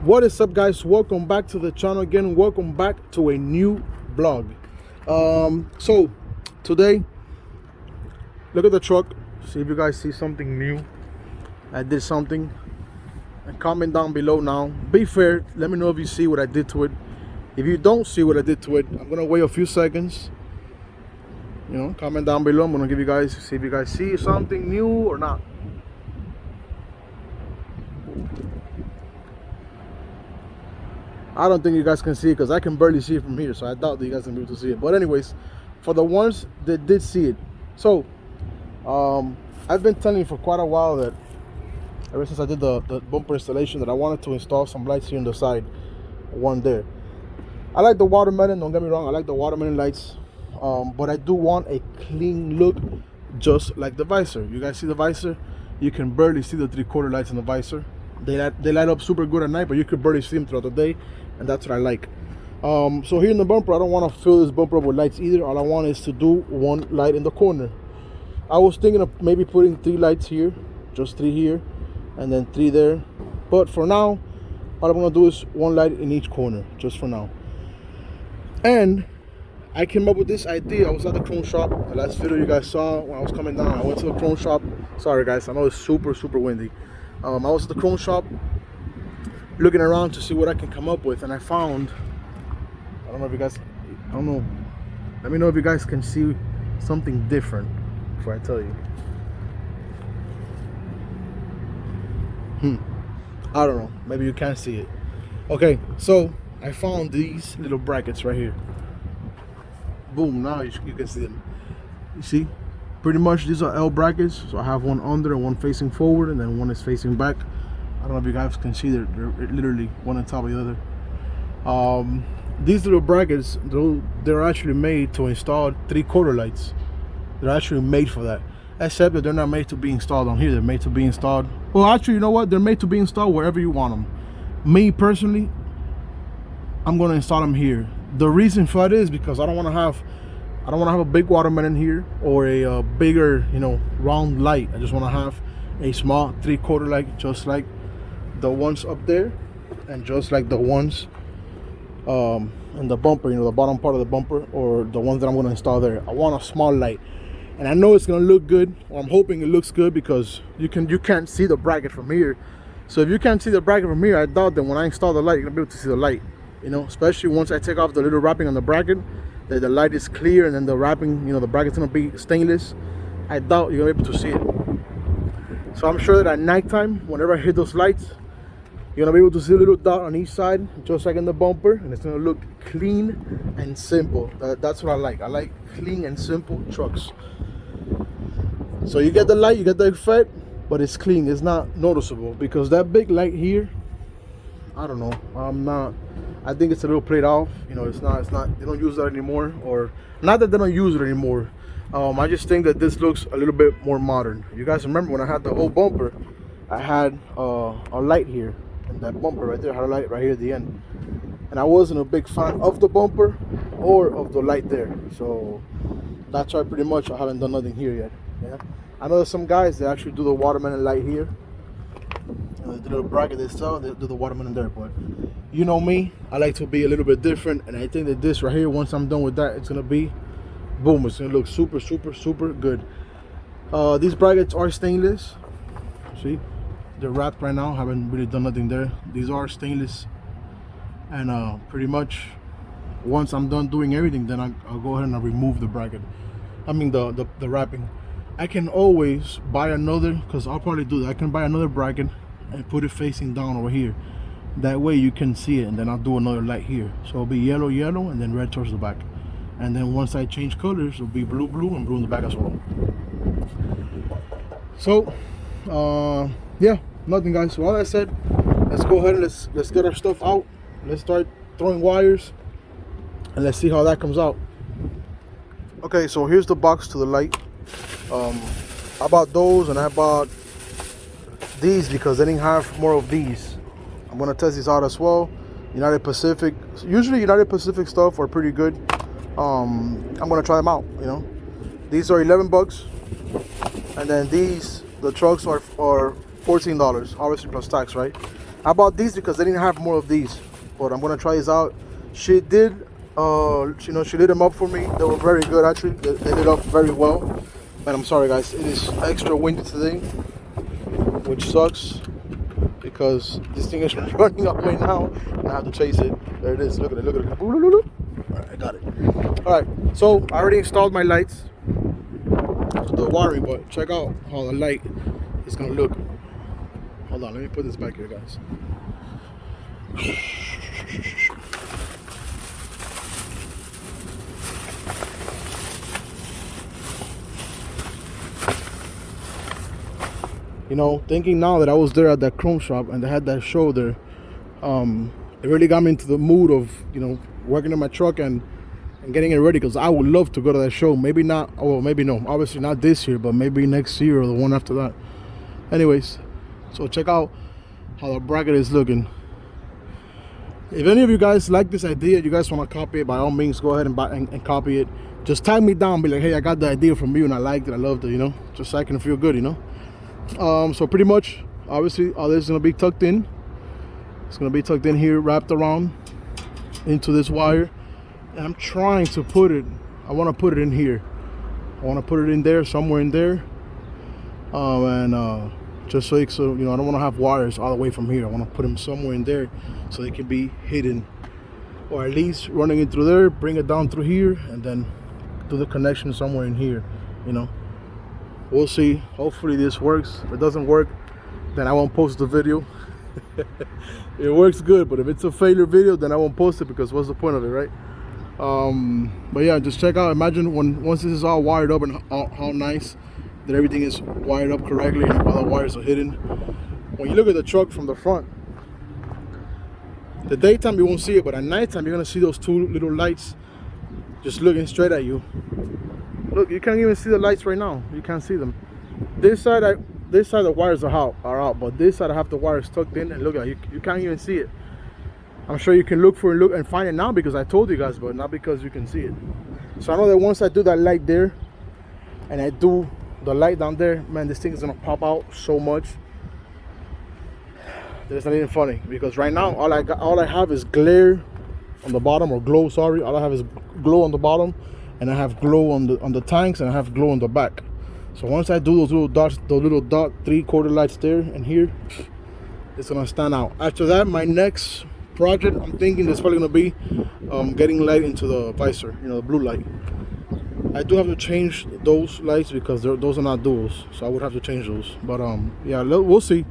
What is up, guys? Welcome back to the channel again. Welcome back to a new vlog. So today, look at the truck. See if you guys see something new. I did something, and comment down below now. Be fair, let me know if you see what I did to it. If you don't see what I did to it, I'm gonna wait a few seconds. Comment down below. I'm gonna give you guys, see if you guys see something new or not. I don't think you guys can see it because I can barely see it from here, so I doubt that you guys can be able to see it. But anyways, for the ones that did see it, so I've been telling you for quite a while that ever since I did the bumper installation that I wanted to install some lights here on the side, one there. I like the watermelon, don't get me wrong, I like the watermelon lights, but I do want a clean look, just like the visor. You guys see the visor? You can barely see the 3/4 lights in the visor. They light up super good at night, but you could barely see them throughout the day, and that's what I like. So here in the bumper, I don't want to fill this bumper up with lights either. All I want is to do one light in the corner. I was thinking of maybe putting 3 lights here, just 3 here, and then 3 there. But for now, all I'm gonna do is 1 light in each corner, just for now. And I came up with this idea. I was at the Chrome Shop. The last video you guys saw when I was coming down, I went to the Chrome Shop. Sorry guys, I know it's super windy. I was at the Chrome Shop looking around to see what I can come up with, and I found, I don't know if you guys, I don't know, let me know if you guys can see something different before I tell you. I don't know, maybe you can't see it. Okay, so I found these little brackets right here. Boom, now you can see them. You see? Pretty much these are L brackets. So I have one under and one facing forward, and then one is facing back. I don't know if you guys can see, they're literally one on top of the other. These little brackets, they're actually made to install 3/4 lights. They're actually made for that. Except that they're not made to be installed on here. They're made to be installed, well, actually, you know what? They're made to be installed wherever you want them. Me personally, I'm gonna install them here. The reason for that is because I don't want to have a big watermelon here or a bigger, round light. I just want to have a small 3/4 light, just like the ones up there, and just like the ones in the bumper, the bottom part of the bumper, or the ones that I'm going to install there. I want a small light, and I know it's going to look good, or I'm hoping it looks good, because you can't see the bracket from here. So if you can't see the bracket from here, I doubt that when I install the light, you're going to be able to see the light. Especially once I take off the little wrapping on the bracket, that the light is clear, and then the wrapping, the bracket's gonna be stainless. I doubt you're gonna be able to see it. So I'm sure that at nighttime, whenever I hit those lights, you're gonna be able to see a little dot on each side, just like in the bumper, and it's gonna look clean and simple. That's what I like. I like clean and simple trucks. So you get the light, you get the effect, but it's clean. It's not noticeable, because that big light here, I don't know. I think it's a little played off. It's not. They don't use that anymore, or not that they don't use it anymore. I just think that this looks a little bit more modern. You guys remember when I had the old bumper, I had a light here, and that bumper right there had a light right here at the end. And I wasn't a big fan of the bumper or of the light there. So that's why pretty much I haven't done nothing here yet. Yeah, I know there's some guys that actually do the watermelon light here. The little bracket they sell, they do the watermelon there, but you know me, I like to be a little bit different, and I think that this right here, once I'm done with that, it's gonna be boom. It's gonna look super good. These brackets are stainless. See, they're wrapped right now. Haven't really done nothing there. These are stainless, and pretty much once I'm done doing everything, then I'll go ahead and I'll remove the bracket. I mean the wrapping. I can always buy another, because I'll probably do that. I can buy another bracket and put it facing down over here. That way you can see it, and then I'll do another light here. So it'll be yellow, and then red towards the back. And then once I change colors, it'll be blue, and blue in the back as well. So, yeah, nothing, guys. So all I said, let's go ahead and let's get our stuff out. Let's start throwing wires, and let's see how that comes out. Okay, so here's the box to the light. I bought those, and I bought these because they didn't have more of these. I'm gonna test these out as well. United Pacific. Usually United Pacific stuff are pretty good. I'm gonna try them out. These are $11, and then these, the trucks are $14, obviously plus tax, right? I bought these because they didn't have more of these, but I'm gonna try this out. She did, you know, she lit them up for me. They were very good actually. They lit up very well. But I'm sorry guys, it is extra windy today, which sucks because this thing is running away now and I have to chase it. There it is. Look at it. Look at it. All right, I got it. All right, so I already installed my lights to the wiring, but check out how the light is gonna look. Hold on, let me put this back here, guys. You know, thinking now that I was there at that chrome shop and they had that show there, it really got me into the mood of, you know, working on my truck and getting it ready, because I would love to go to that show. Maybe not, well, maybe no, obviously not this year, but maybe next year or the one after that. Anyways, so check out how the bracket is looking. If any of you guys like this idea, you guys want to copy it, by all means go ahead and copy it. Just tag me down, be like, hey, I got the idea from you and I liked it, I loved it, you know, just so I can feel good, you know. So pretty much, obviously, all this is going to be tucked in. It's going to be tucked in here, wrapped around into this wire. And I'm trying to put it, I want to put it in here. I want to put it in there, somewhere in there. Just so, you know, I don't want to have wires all the way from here. I want to put them somewhere in there so they can be hidden. Or at least running it through there, bring it down through here, and then do the connection somewhere in here, you know. We'll see. Hopefully this works. If it doesn't work, then I won't post the video. It works good, but if it's a failure video, then I won't post it, because what's the point of it, right? But yeah, just check out. Imagine once this is all wired up and how nice that everything is wired up correctly and all the wires are hidden. When you look at the truck from the front, the daytime you won't see it, but at nighttime you're gonna see those two little lights just looking straight at you. Look, you can't even see the lights right now. You can't see them. This side the wires are out, but this side I have the wires tucked in, and look at it, you can't even see it. I'm sure you can look and find it now because I told you guys, but not because you can see it. So I know that once I do that light there and I do the light down there, man, this thing is gonna pop out so much. It's not even funny, because right now all I have is glare on the bottom, or glow, sorry. All I have is glow on the bottom, and I have glow on the tanks, and I have glow on the back. So once I do those little dots, those little dot 3/4 lights there and here, it's gonna stand out. After that, my next project, I'm thinking it's probably gonna be getting light into the visor, you know, the blue light. I do have to change those lights because those are not duals, so I would have to change those. But yeah, we'll see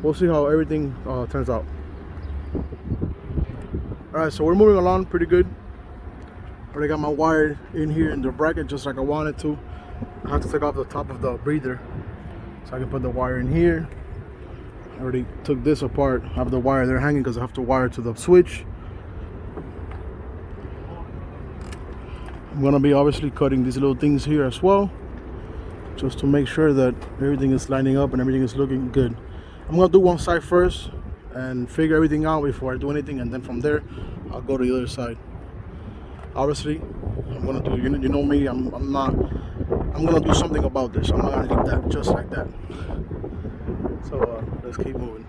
how everything turns out. All right, so we're moving along pretty good. Already got my wire in here in the bracket just like I wanted to. I have to take off the top of the breather so I can put the wire in here. I already took this apart. I have the wire there hanging because I have to wire to the switch. I'm gonna be obviously cutting these little things here as well, just to make sure that everything is lining up and everything is looking good. I'm gonna do one side first and figure everything out before I do anything, and then from there I'll go to the other side. Obviously, I'm gonna do, you know me, I'm gonna do something about this. I'm not gonna leave that just like that. So let's keep moving.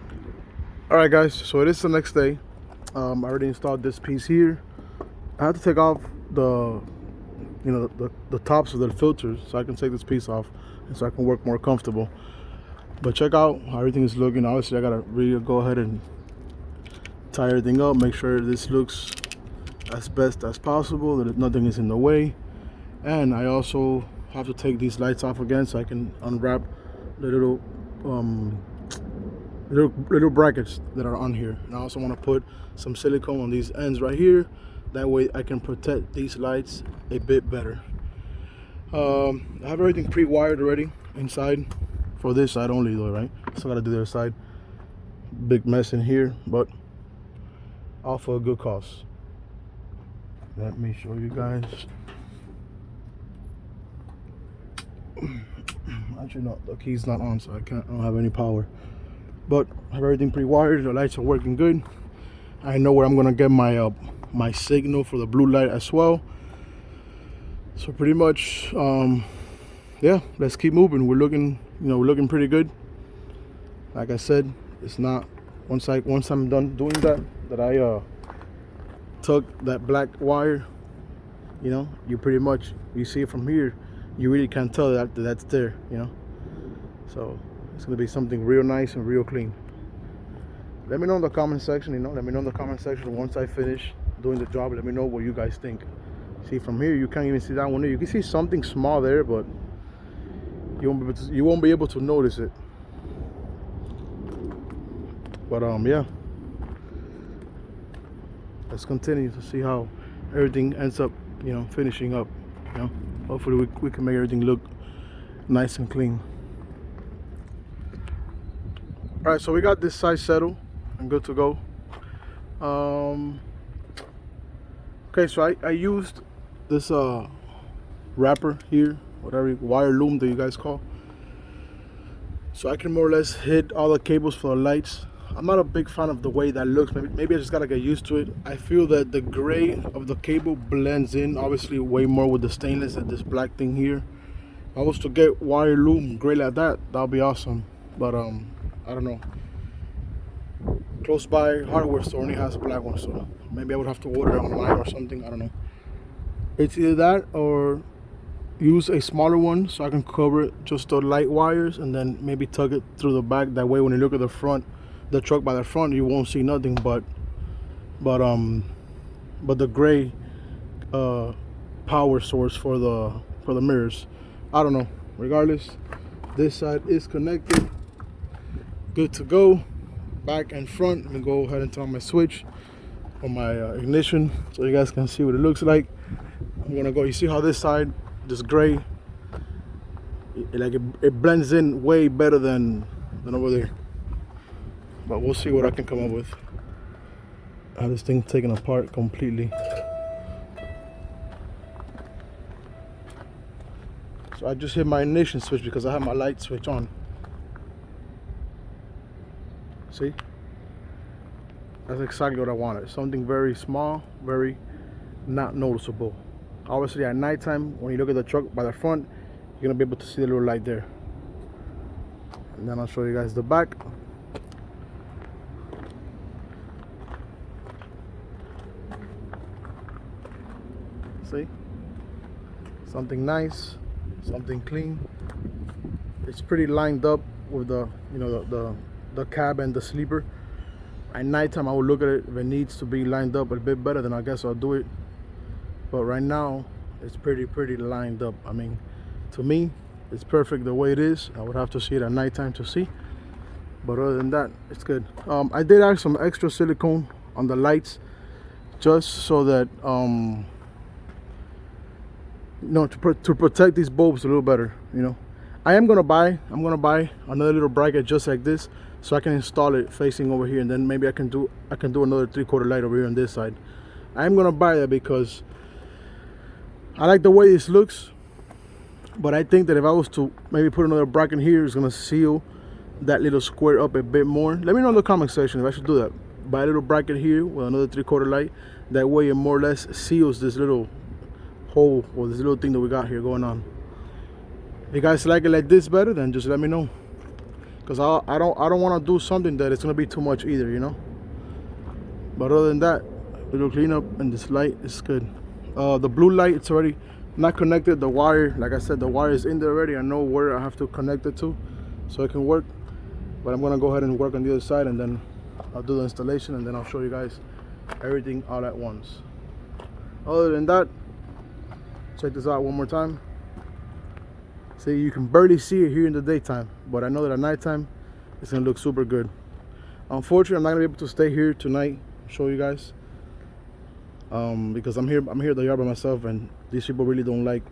All right, guys. So it is the next day. I already installed this piece here. I had to take off the tops of the filters so I can take this piece off and so I can work more comfortable. But check out how everything is looking. Obviously, I gotta really go ahead and tie everything up, make sure this looks as best as possible, that nothing is in the way. And I also have to take these lights off again so I can unwrap the little brackets that are on here. And I also want to put some silicone on these ends right here. That way I can protect these lights a bit better. I have everything pre-wired already inside for this side only though, right? Still gotta do the other side. Big mess in here, but all for a good cause. Let me show you guys. Actually, no, the key's not on, so I don't have any power. But I have everything pre-wired. The lights are working good. I know where I'm gonna get my my signal for the blue light as well. So pretty much, yeah, let's keep moving. We're looking pretty good. Like I said, it's not Once I'm done doing that I took that black wire, you know, you pretty much, you see it from here, you really can't tell that that's there, you know. So it's gonna be something real nice and real clean. Let me know in the comment section, you know, let me know in the comment section once I finish doing the job. Let me know what you guys think. See, from here you can't even see that one there. You can see something small there, but you won't be able to notice it. But yeah, let's continue to see how everything ends up, you know, finishing up, you know. Hopefully we can make everything look nice and clean. All right, so we got this side settled and good to go. Okay, so I used this wrapper here, whatever wire loom that you guys call, so I can more or less hit all the cables for the lights. I'm not a big fan of the way that looks. Maybe I just gotta get used to it. I feel that the gray of the cable blends in obviously way more with the stainless than this black thing here. If I was to get wire loom gray like that, that'd be awesome. But I don't know. Close by hardware store only has a black one, so maybe I would have to order it online or something. I don't know. It's either that or use a smaller one so I can cover just the light wires and then maybe tuck it through the back. That way when you look at the front, the truck by the front, you won't see nothing but the gray power source for the mirrors. I don't know. Regardless, this side is connected, good to go, back and front. Let me go ahead and turn my switch on my ignition so you guys can see what it looks like. I'm gonna go. You see how this side, this gray, it blends in way better than over there. But we'll see what I can come up with. I have this thing taken apart completely. So I just hit my ignition switch because I have my light switch on. See? That's exactly what I wanted. Something very small, very not noticeable. Obviously at nighttime, when you look at the truck by the front, you're gonna be able to see the little light there. And then I'll show you guys the back. See? Something nice, something clean. It's pretty lined up with the, you know, the cab and the sleeper. At nighttime I will look at it. If it needs to be lined up a bit better, then I guess I'll do it. But right now it's pretty lined up. I mean, to me it's perfect the way it is. I would have to see it at nighttime to see, but other than that, it's good. I did add some extra silicone on the lights just so that you know, to protect these bulbs a little better, you know. I'm gonna buy another little bracket just like this so I can install it facing over here, and then maybe I can do another 3/4 light over here on this side. I'm gonna buy that because I like the way this looks, but I think that if I was to maybe put another bracket here, it's gonna seal that little square up a bit more. Let me know in the comment section if I should do that. Buy a little bracket here with another 3/4 light. That way it more or less seals this little hole or this little thing that we got here going on. If you guys like it like this better, then just let me know, because I don't want to do something that it's gonna be too much either, you know. But other than that, little cleanup, and this light is good. The blue light, it's already not connected. The wire, like I said, the wire is in there already. I know where I have to connect it to so it can work. But I'm gonna go ahead and work on the other side, and then I'll do the installation, and then I'll show you guys everything all at once. Other than that, check this out one more time. See, you can barely see it here in the daytime, but I know that at nighttime it's gonna look super good. Unfortunately, I'm not gonna be able to stay here tonight, show you guys, because I'm here at the yard by myself, and these people really don't like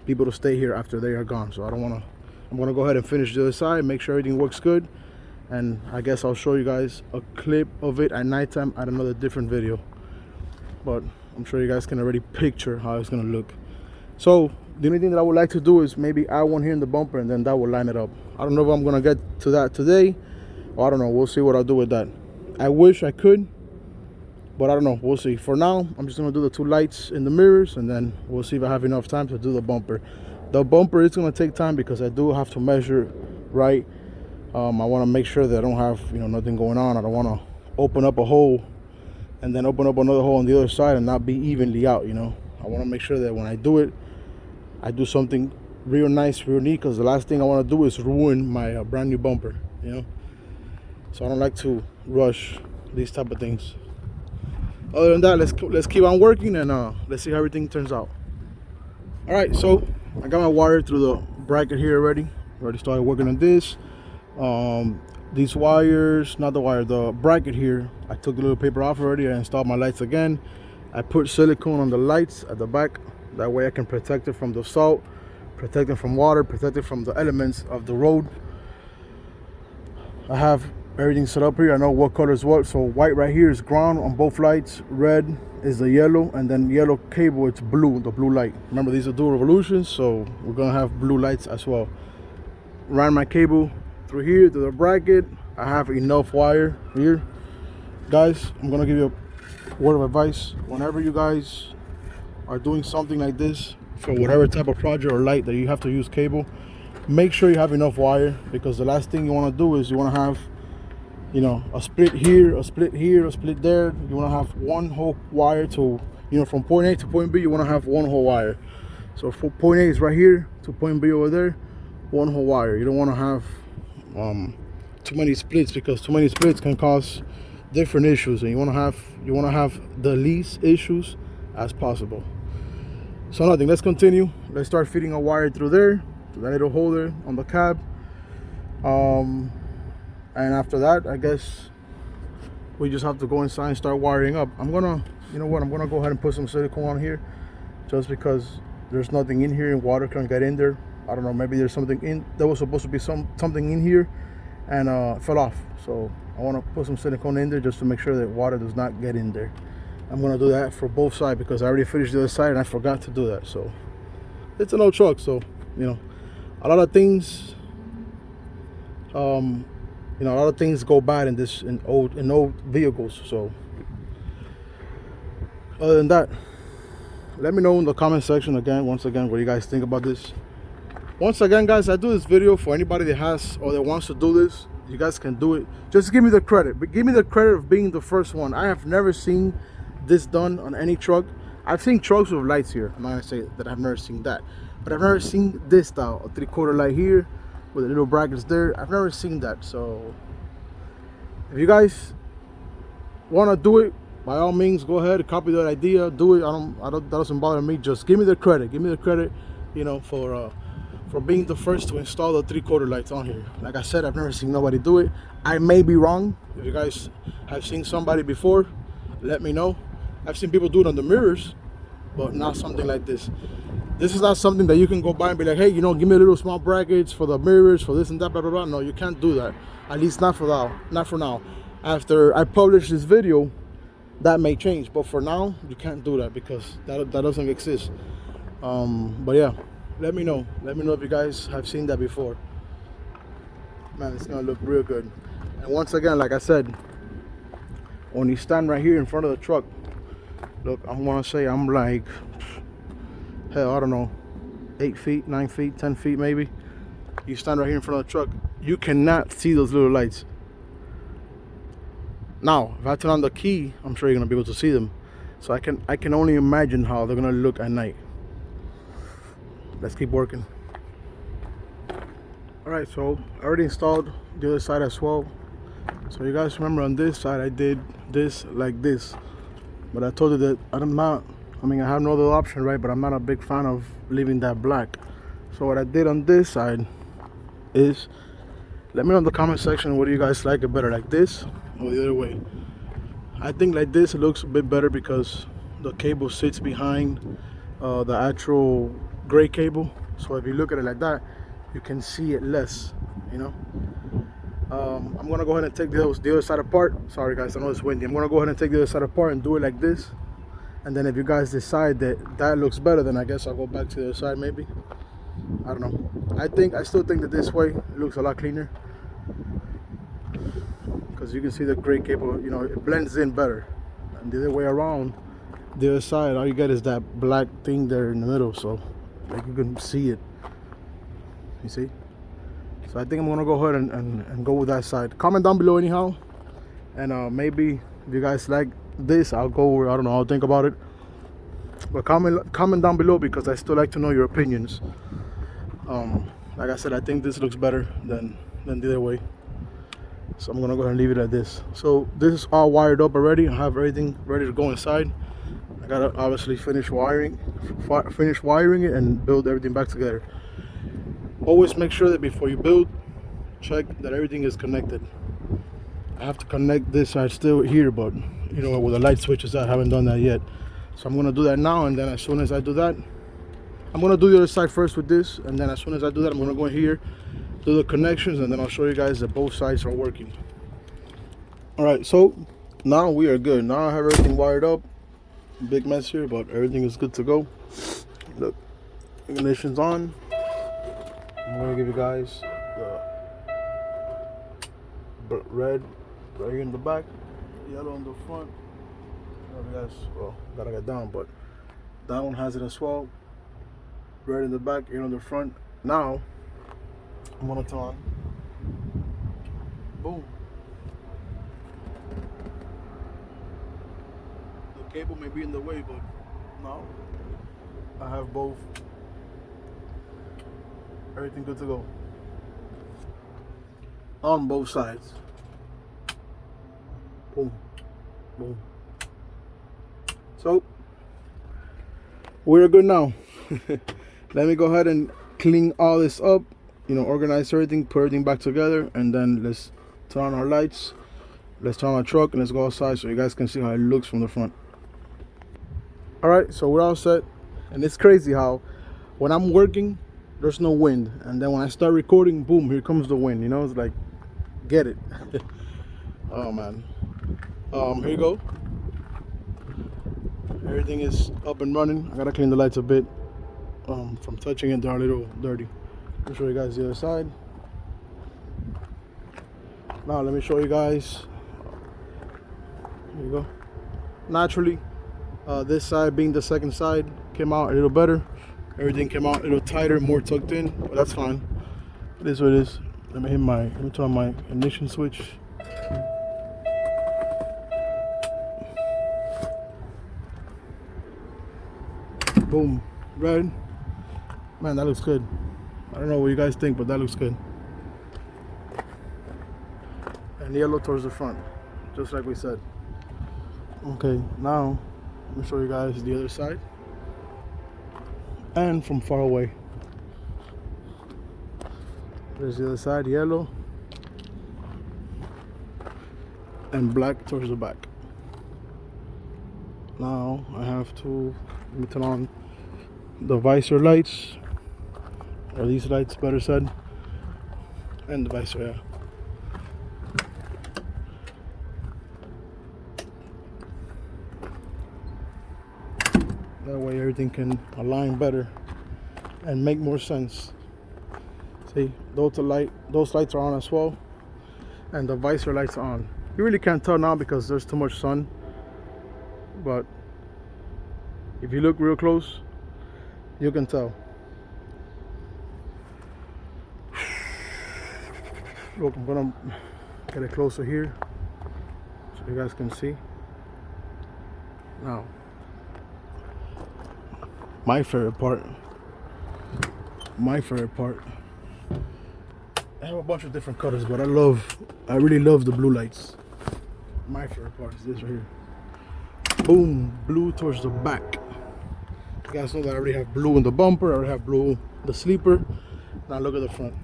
people to stay here after they are gone. So I don't wanna. I'm gonna go ahead and finish the other side, make sure everything works good, and I guess I'll show you guys a clip of it at nighttime at another different video. But I'm sure you guys can already picture how it's gonna look. So the only thing that I would like to do is maybe add one here in the bumper, and then that will line it up. I don't know if I'm gonna get to that today, or I don't know. We'll see what I'll do with that. I wish I could, but I don't know. We'll see. For now, I'm just gonna do the 2 lights in the mirrors, and then we'll see if I have enough time to do the bumper. The bumper is gonna take time because I do have to measure right I want to make sure that I don't have, you know, nothing going on. I don't want to open up a hole and then open up another hole on the other side and not be evenly out, you know. I want to make sure that when I do it, I do something real nice, real neat, because the last thing I want to do is ruin my brand new bumper, you know. So I don't like to rush these type of things. Other than that, let's keep on working, and let's see how everything turns out. All right, so I got my wire through the bracket here already. Already started working on this. These wires, not the wire, the bracket here, I took the little paper off already. I installed my lights again. I put silicone on the lights at the back. That way I can protect it from the salt, protect it from water, protect it from the elements of the road. I have everything set up here. I know what color is what. So white right here is ground on both lights. Red is the yellow, and then yellow cable, it's blue, the blue light. Remember, these are dual revolutions, so we're gonna have blue lights as well. Ran my cable through here to the bracket. I have enough wire here. Guys, I'm gonna give you a word of advice. Whenever you guys are doing something like this for whatever type of project or light that you have to use cable, make sure you have enough wire, because the last thing you want to do is you want to have, you know, a split here, a split here, a split there. You want to have one whole wire to, you know, from point A to point B, you want to have one whole wire. So for point A is right here to point B over there, one whole wire. You don't want to have too many splits, because too many splits can cause different issues, and you want to have the least issues as possible. So nothing, let's continue. Let's start feeding a wire through there, to that little holder on the cab. And after that, I guess we just have to go inside and start wiring up. I'm gonna, you know what, I'm gonna go ahead and put some silicone on here, just because there's nothing in here and water can get in there. I don't know, maybe there's something in, there was supposed to be something in here and fell off. So I want to put some silicone in there just to make sure that water does not get in there. I'm gonna do that for both sides, because I already finished the other side and I forgot to do that. So it's an old truck, so you know, a lot of things, you know, a lot of things go bad in old vehicles. So other than that, let me know in the comment section once again what you guys think about this. Once again, guys, I do this video for anybody that has or that wants to do this. You guys can do it. Just give me the credit, but give me the credit of being the first one. I have never seen this done on any truck. I've seen trucks with lights here. I'm not gonna say that I've never seen that, but I've never seen this style, a 3/4 light here with the little brackets there. I've never seen that. So if you guys want to do it, by all means, go ahead, copy that idea, do it. That doesn't bother me. Just give me the credit. Give me the credit, you know, for being the first to install the 3/4 lights on here. Like I said, I've never seen nobody do it. I may be wrong. If you guys have seen somebody before, let me know. I've seen people do it on the mirrors, but not something like this. This is not something that you can go by and be like, hey, you know, give me a little small brackets for the mirrors, for this and that, blah, blah, blah. No, you can't do that. At least not for now. Not for now. After I publish this video, that may change. But for now, you can't do that, because that doesn't exist. But yeah, let me know. Let me know if you guys have seen that before. Man, it's gonna look real good. And once again, like I said, when you stand right here in front of the truck, look, I want to say I'm like, hell, I don't know, 8 feet, 9 feet, 10 feet maybe. You stand right here in front of the truck, you cannot see those little lights. Now, if I turn on the key, I'm sure you're gonna be able to see them. So I can only imagine how they're gonna look at night. Let's keep working. All right, so I already installed the other side as well. So you guys remember on this side I did this like this, but I told you that I have no other option, right? But I'm not a big fan of leaving that black. So what I did on this side is, let me know in the comment section, what do you guys like it better, like this or the other way? I think like this, it looks a bit better because the cable sits behind the actual gray cable. So if you look at it like that, you can see it less, you know. I'm gonna go ahead and take the other side apart. Sorry guys, I know it's windy. I'm gonna go ahead and take the other side apart and do it like this. And then if you guys decide that that looks better, then I guess I'll go back to the other side maybe. I don't know. I still think that this way it looks a lot cleaner, because you can see the gray cable, you know, it blends in better. And the other way around, the other side, all you get is that black thing there in the middle, so like you can see it. You see? So I think I'm gonna go ahead and go with that side. Comment down below anyhow, and maybe if you guys like this, I'll go. I don't know. I'll think about it. But comment down below, because I still like to know your opinions. Like I said, I think this looks better than the other way. So I'm gonna go ahead and leave it at this. So this is all wired up already. I have everything ready to go inside. I gotta obviously finish wiring it and build everything back together. Always make sure that before you build, check that everything is connected. I have to connect this side still here, but you know, with the light switches, I haven't done that yet. So I'm gonna do that now, and then as soon as I do that, I'm gonna do the other side first with this, and then as soon as I do that, I'm gonna go in here, do the connections, and then I'll show you guys that both sides are working. All right, so now we are good. Now I have everything wired up. Big mess here, but everything is good to go. Look, ignition's on. I'm gonna give you guys the red right here in the back, yellow in the front. You guys, well, gotta get down, but that one has it as well. Red in the back, yellow in the front. Now I'm gonna turn on. Boom. The cable may be in the way, but now I have both. Everything good to go on both sides. Boom, boom. So we're good now. Let me go ahead and clean all this up, you know, organize everything, put everything back together, and then let's turn on our lights, let's turn on our truck, and let's go outside so you guys can see how it looks from the front. All right, so we're all set. And it's crazy how when I'm working, there's no wind, and then when I start recording, boom, here comes the wind. You know, it's like, get it. Oh man. Here you go. Everything is up and running. I gotta clean the lights a bit from touching it. They're a little dirty. I'll show you guys the other side. Now let me show you guys. Here you go. Naturally, this side being the second side came out a little better. Everything came out a little tighter, more tucked in, but that's fine. It is what it is. Let me turn on my ignition switch. Boom, red. Man, that looks good. I don't know what you guys think, but that looks good. And yellow towards the front, just like we said. Okay, now let me show you guys the other side. And from far away. There's the other side, yellow. And black towards the back. Now I have to, let me turn on the visor lights, or these lights better said, and the visor, yeah. That way everything can align better and make more sense. See, those lights are on as well, and the visor lights are on. You really can't tell now because there's too much sun, but if you look real close, you can tell. Look, I'm gonna get it closer here so you guys can see. Now, my favorite part. I have a bunch of different colors, but I really love the blue lights. My favorite part is this right here. Boom, blue towards the back. You guys know that I already have blue in the bumper, I already have blue in the sleeper. Now look at the front.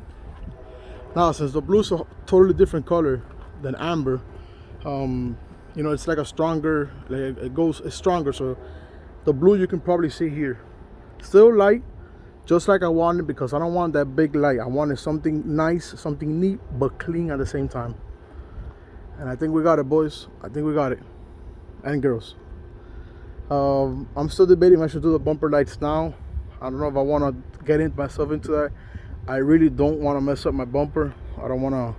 Now since the blue is a totally different color than amber, you know, it's like a stronger, like it's stronger. So the blue you can probably see here. Still light, just like I wanted, because I don't want that big light. I wanted something nice, something neat, but clean at the same time. And I think we got it, boys. I think we got it. And girls. I'm still debating if I should do the bumper lights now. I don't know if I want to get myself into that. I really don't want to mess up my bumper. I don't want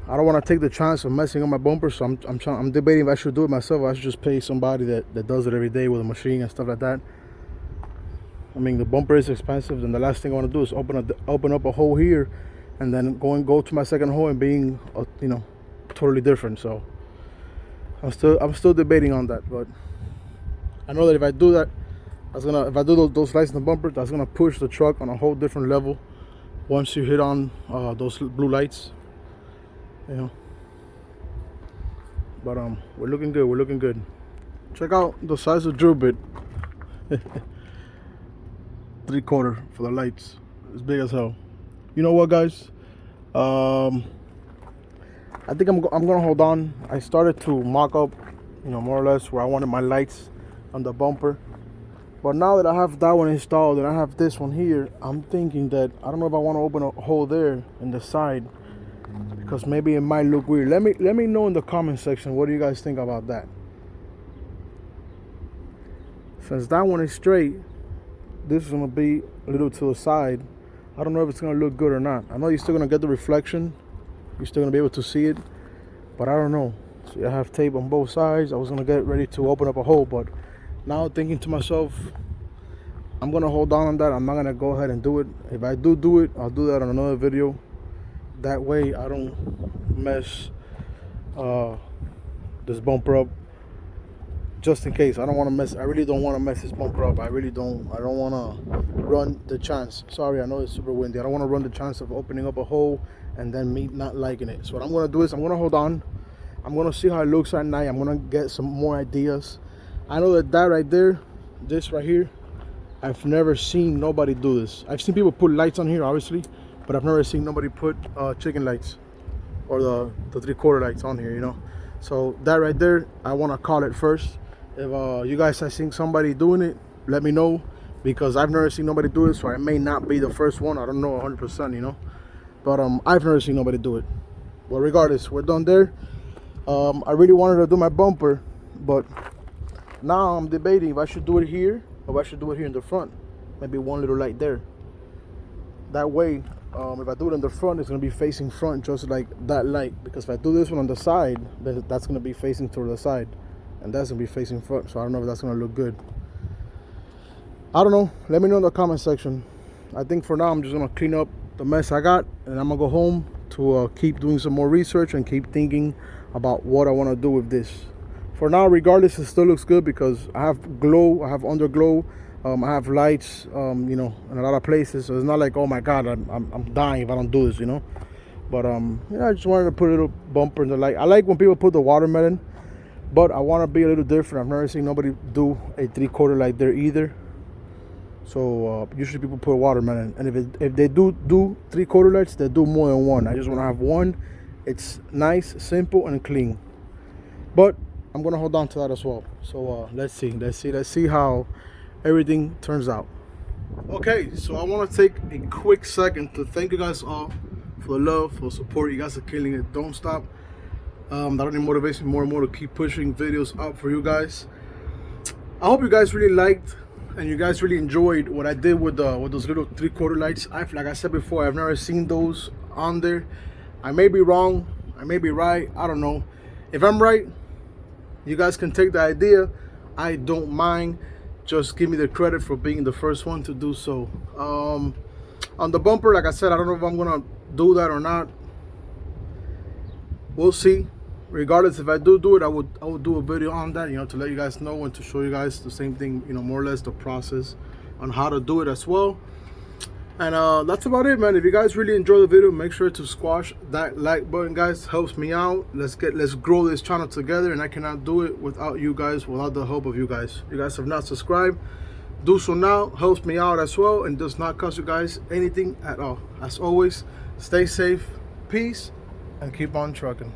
to take the chance of messing up my bumper. So I'm debating if I should do it myself, or I should just pay somebody that does it every day with a machine and stuff like that. I mean, the bumper is expensive, and the last thing I want to do is open up a hole here and then go to my second hole and being you know, totally different. So I'm still debating on that, but I know that if I do that, if I do those lights in the bumper, that's gonna push the truck on a whole different level once you hit on those blue lights, you know. But we're looking good. We're looking good. Check out the size of drill bit. 3/4 for the lights. It's big as hell. You know what, guys? I think I'm gonna hold on. I started to mock up, you know, more or less where I wanted my lights on the bumper. But now that I have that one installed and I have this one here, I'm thinking that I don't know if I want to open a hole there in the side, because maybe it might look weird. Let me know in the comment section, what do you guys think about that? Since that one is straight, this is gonna be a little to the side. I don't know if it's gonna look good or not. I know you're still gonna get the reflection, you're still gonna be able to see it, but I don't know. So I have tape on both sides. I was gonna get ready to open up a hole, but now thinking to myself, I'm gonna hold on that. I'm not gonna go ahead and do it. If I do it, I'll do that on another video. That way I don't mess this bumper up, just in case. I really don't want to mess this bumper up. I don't want to run the chance. Sorry, I know it's super windy. I don't want to run the chance of opening up a hole and then me not liking it. So what I'm gonna do is I'm gonna hold on. I'm gonna see how it looks at night. I'm gonna get some more ideas. I know that right there, this right here, I've never seen nobody do this. I've seen people put lights on here, obviously, but I've never seen nobody put chicken lights or the 3/4 lights on here, you know. So that right there, I want to call it first. If you guys have seen somebody doing it, let me know, because I've never seen nobody do it, so I may not be the first one. I don't know 100%, you know, but I've never seen nobody do it. Well, regardless, we're done there. I really wanted to do my bumper, but now I'm debating if I should do it here or if I should do it here in the front. Maybe one little light there. That way, if I do it in the front, it's going to be facing front, just like that light. Because if I do this one on the side, then that's going to be facing toward the side, and that's going to be facing front. So I don't know if that's going to look good. I don't know. Let me know in the comment section. I think for now I'm just going to clean up the mess I got, and I'm going to go home to keep doing some more research and keep thinking about what I want to do with this. For now, regardless, it still looks good because I have glow, I have underglow, I have lights, you know, in a lot of places. So it's not like, oh my God, I'm dying if I don't do this, you know. But you know, I just wanted to put a little bumper in the light. I like when people put the watermelon, but I want to be a little different. I've never seen nobody do a 3/4 light there either. So usually people put watermelon, and if they do 3/4 lights, they do more than one. I just want to have one. It's nice, simple, and clean. But I'm gonna hold on to that as well. So let's see how everything turns out. Okay, so I want to take a quick second to thank you guys all for the love, for the support. You guys are killing it. Don't stop. That only motivates me more and more to keep pushing videos out for you guys. I hope you guys really liked and you guys really enjoyed what I did with those little 3/4 lights. Like I said before, I've never seen those on there. I may be wrong, I may be right, I don't know. If I'm right, you guys can take the idea. I don't mind. Just give me the credit for being the first one to do so. On the bumper, like I said, I don't know if I'm gonna do that or not. We'll see. Regardless, if I do it, I would do a video on that, you know, to let you guys know and to show you guys the same thing, you know, more or less the process on how to do it as well. And that's about it, man. If you guys really enjoy the video, make sure to squash that like button, guys. Helps me out. Let's grow this channel together, and I cannot do it without you guys, without the help of you guys. If you guys have not subscribed, do so now. Helps me out as well, and does not cost you guys anything at all. As always, stay safe, peace, and keep on trucking.